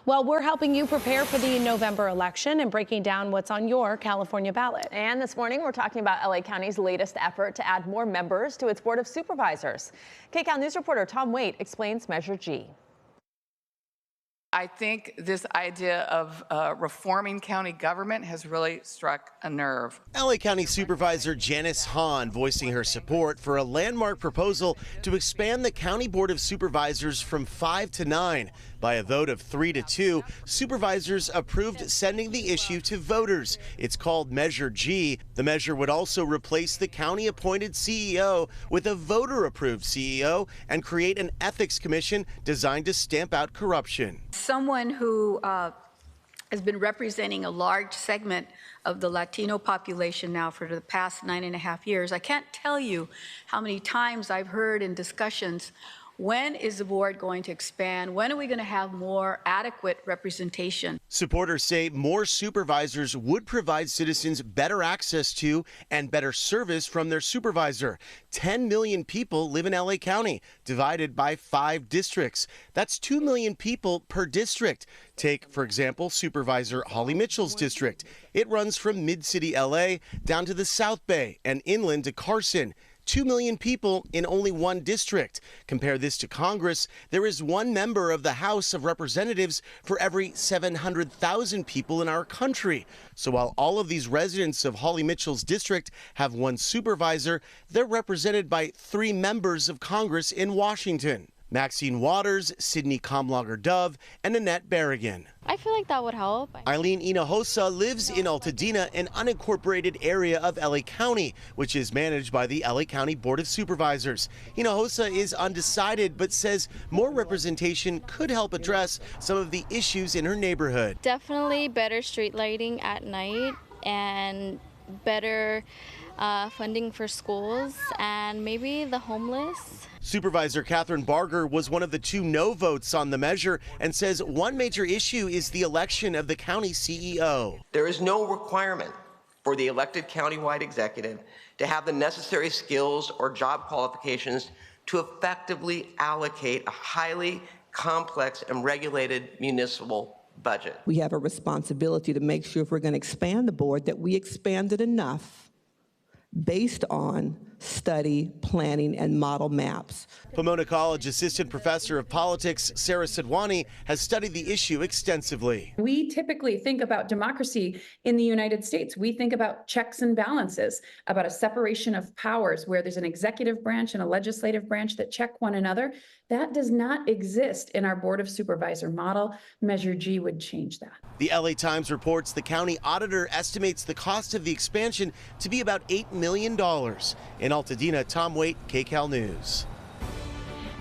Well, we're helping you prepare for the November election and breaking down what's on your California ballot. And this morning, we're talking about LA County's latest effort to add more members to its Board of Supervisors. KCAL News reporter Tom Waite explains Measure G. I think this idea of reforming county government has really struck a nerve. LA County Supervisor Janice Hahn voicing her support for a landmark proposal to expand the County Board of Supervisors from 5 to 9. By a vote of 3 to 2, supervisors approved sending the issue to voters. It's called Measure G. The measure would also replace the county-appointed CEO with a voter-approved CEO and create an ethics commission designed to stamp out corruption. Someone who has been representing a large segment of the Latino population now for the past 9.5 years, I can't tell you how many times I've heard in discussions, when is the board going to expand? When are we going to have more adequate representation? Supporters say more supervisors would provide citizens better access to and better service from their supervisor. 10 million people live in LA County, divided by 5 districts. That's 2 million people per district. Take, for example, Supervisor Holly Mitchell's district. It runs from Mid-City LA down to the South Bay and inland to Carson. 2 million people in only one district. Compare this to Congress. There is one member of the House of Representatives for every 700,000 people in our country. So while all of these residents of Holly Mitchell's district have one supervisor, they're represented by 3 members of Congress in Washington. Maxine Waters, Sydney Comlager-Dove, and Annette Berrigan. I feel like that would help. Eileen Hinojosa lives in Altadena, an unincorporated area of LA County, which is managed by the LA County Board of Supervisors. Hinojosa is undecided, but says more representation could help address some of the issues in her neighborhood. Definitely better street lighting at night and better funding for schools and maybe the homeless. Supervisor Catherine Barger was one of the 2 no votes on the measure and says one major issue is the election of the county CEO. There is no requirement for the elected countywide executive to have the necessary skills or job qualifications to effectively allocate a highly complex and regulated municipal budget. We have a responsibility to make sure if we're going to expand the board that we expand it enough based on study, planning, and model maps. Pomona College Assistant Professor of Politics Sarah Sidwani has studied the issue extensively. We typically think about democracy in the United States. We think about checks and balances, about a separation of powers where there's an executive branch and a legislative branch that check one another. That does not exist in our Board of Supervisor model. Measure G would change that. The LA Times reports the county auditor estimates the cost of the expansion to be about $8 million. In Altadena, Tom Waite, KCAL News.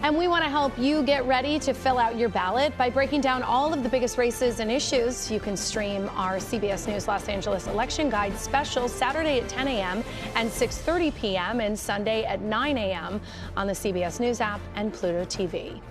And we want to help you get ready to fill out your ballot by breaking down all of the biggest races and issues. You can stream our CBS News Los Angeles Election Guide special Saturday at 10 a.m. and 6:30 p.m. and Sunday at 9 a.m. on the CBS News app and Pluto TV.